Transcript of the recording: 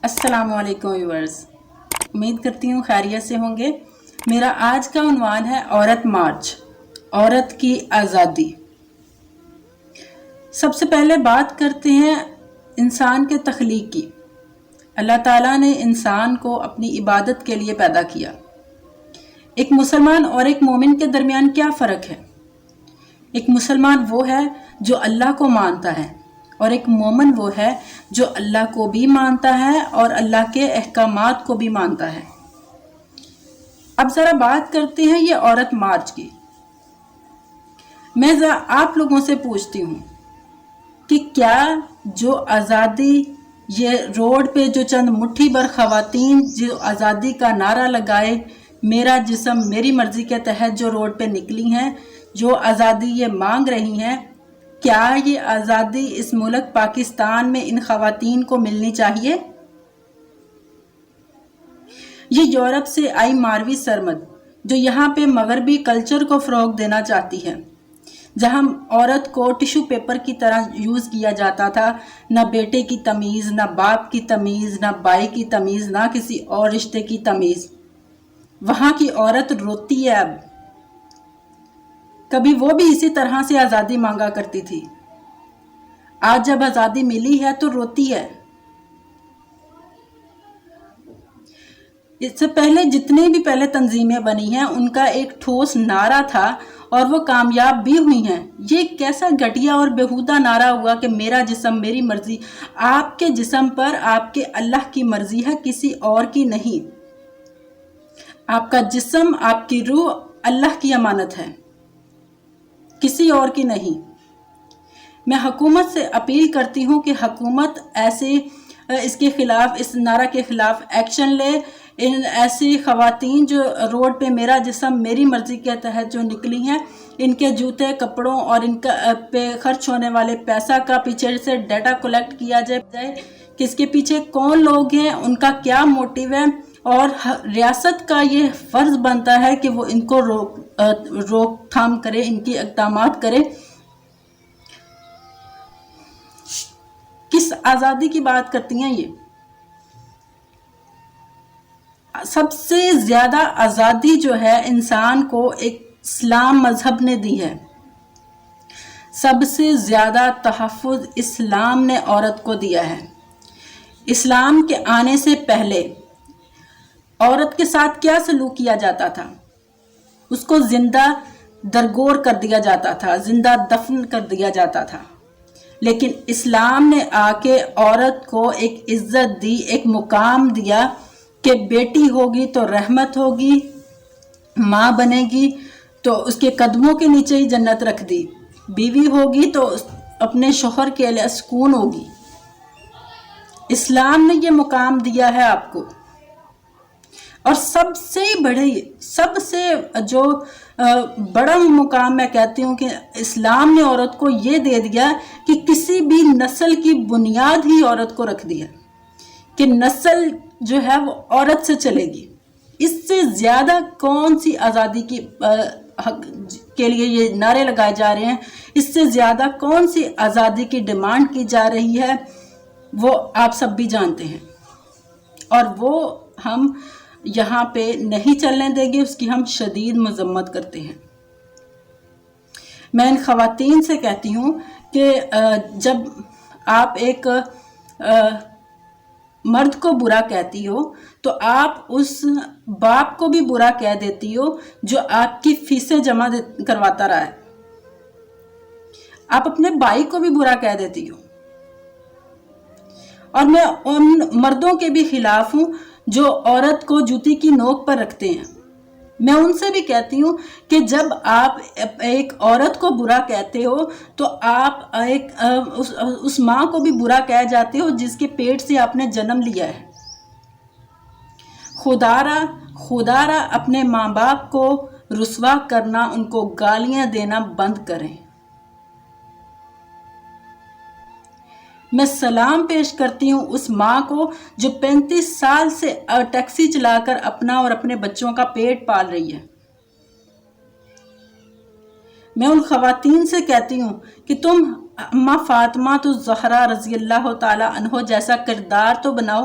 السلام علیکم ویورز، امید کرتی ہوں خیریت سے ہوں گے۔ میرا آج کا عنوان ہے عورت مارچ، عورت کی آزادی۔ سب سے پہلے بات کرتے ہیں انسان کے تخلیق کی۔ اللہ تعالیٰ نے انسان کو اپنی عبادت کے لیے پیدا کیا۔ ایک مسلمان اور ایک مومن کے درمیان کیا فرق ہے؟ ایک مسلمان وہ ہے جو اللہ کو مانتا ہے، اور ایک مومن وہ ہے جو اللہ کو بھی مانتا ہے اور اللہ کے احکامات کو بھی مانتا ہے۔ اب ذرا بات کرتے ہیں یہ عورت مارچ کی۔ میں آپ لوگوں سے پوچھتی ہوں کہ کیا جو آزادی، یہ روڈ پہ جو چند مٹھی بھر خواتین جو آزادی کا نعرہ لگائے، میرا جسم میری مرضی کے تحت جو روڈ پہ نکلی ہیں، جو آزادی یہ مانگ رہی ہیں، کیا یہ آزادی اس ملک پاکستان میں ان خواتین کو ملنی چاہیے؟ یہ یورپ سے آئی ماروی سرمد جو یہاں پہ مغربی کلچر کو فروغ دینا چاہتی ہے، جہاں عورت کو ٹیشو پیپر کی طرح یوز کیا جاتا تھا، نہ بیٹے کی تمیز، نہ باپ کی تمیز، نہ بھائی کی تمیز، نہ کسی اور رشتے کی تمیز۔ وہاں کی عورت روتی ہے۔ اب کبھی وہ بھی اسی طرح سے آزادی مانگا کرتی تھی، آج جب آزادی ملی ہے تو روتی ہے۔ اس سے پہلے جتنے بھی پہلے تنظیمیں بنی ہیں ان کا ایک ٹھوس نعرہ تھا اور وہ کامیاب بھی ہوئی ہیں۔ یہ کیسا گھٹیا اور بیہودہ نعرہ ہوا کہ میرا جسم میری مرضی۔ آپ کے جسم پر آپ کے اللہ کی مرضی ہے، کسی اور کی نہیں۔ آپ کا جسم، آپ کی روح اللہ کی امانت ہے، کسی اور کی نہیں۔ میں حکومت سے اپیل کرتی ہوں کہ حکومت اس کے خلاف، اس نعرہ کے خلاف ایکشن لے۔ ان ایسی خواتین جو روڈ پہ میرا جسم میری مرضی کے تحت جو نکلی ہیں، ان کے جوتے، کپڑوں اور ان پہ خرچ ہونے والے پیسہ کا پیچھے سے ڈیٹا کلیکٹ کیا جائے کہ اس کے پیچھے کون لوگ ہیں، ان کا کیا موٹیو ہے، اور ریاست کا یہ فرض بنتا ہے کہ وہ ان کو روک تھام کرے، ان کی اقدامات کرے۔ کس آزادی کی بات کرتی ہیں یہ؟ سب سے زیادہ آزادی جو ہے انسان کو ایک اسلام مذہب نے دی ہے۔ سب سے زیادہ تحفظ اسلام نے عورت کو دیا ہے۔ اسلام کے آنے سے پہلے عورت کے ساتھ کیا سلوک کیا جاتا تھا؟ اس کو زندہ درگور کر دیا جاتا تھا، زندہ دفن کر دیا جاتا تھا۔ لیکن اسلام نے آ کے عورت کو ایک عزت دی، ایک مقام دیا کہ بیٹی ہوگی تو رحمت ہوگی، ماں بنے گی تو اس کے قدموں کے نیچے ہی جنت رکھ دی، بیوی ہوگی تو اپنے شوہر کے لیے سکون ہوگی۔ اسلام نے یہ مقام دیا ہے آپ کو۔ اور سب سے جو بڑا مقام میں کہتی ہوں کہ اسلام نے عورت کو یہ دے دیا کہ کسی بھی نسل کی بنیاد ہی عورت کو رکھ دیا کہ نسل جو ہے وہ عورت سے چلے گی۔ اس سے زیادہ کون سی آزادی کی کے لیے یہ نعرے لگائے جا رہے ہیں، اس سے زیادہ کون سی آزادی کی ڈیمانڈ کی جا رہی ہے، وہ آپ سب بھی جانتے ہیں، اور وہ ہم یہاں پہ نہیں چلنے دیں گے، اس کی ہم شدید مذمت کرتے ہیں۔ میں ان خواتین سے کہتی ہوں کہ جب آپ ایک مرد کو برا کہتی ہو تو آپ اس باپ کو بھی برا کہہ دیتی ہو جو آپ کی فیسیں جمع کرواتا رہا ہے۔ آپ اپنے بھائی کو بھی برا کہہ دیتی ہو۔ اور میں ان مردوں کے بھی خلاف ہوں جو عورت کو جوتی کی نوک پر رکھتے ہیں۔ میں ان سے بھی کہتی ہوں کہ جب آپ ایک عورت کو برا کہتے ہو تو آپ اس ماں کو بھی برا کہہ جاتے ہو جس کے پیٹ سے آپ نے جنم لیا ہے۔ خدا را اپنے ماں باپ کو رسوا کرنا، ان کو گالیاں دینا بند کریں۔ میں سلام پیش کرتی ہوں اس ماں کو جو 35 سال سے ٹیکسی چلا کر اپنا اور اپنے بچوں کا پیٹ پال رہی ہے۔ میں ان خواتین سے کہتی ہوں کہ تم اماں فاطمہ الزہرا رضی اللہ تعالی عنہ جیسا کردار تو بناؤ،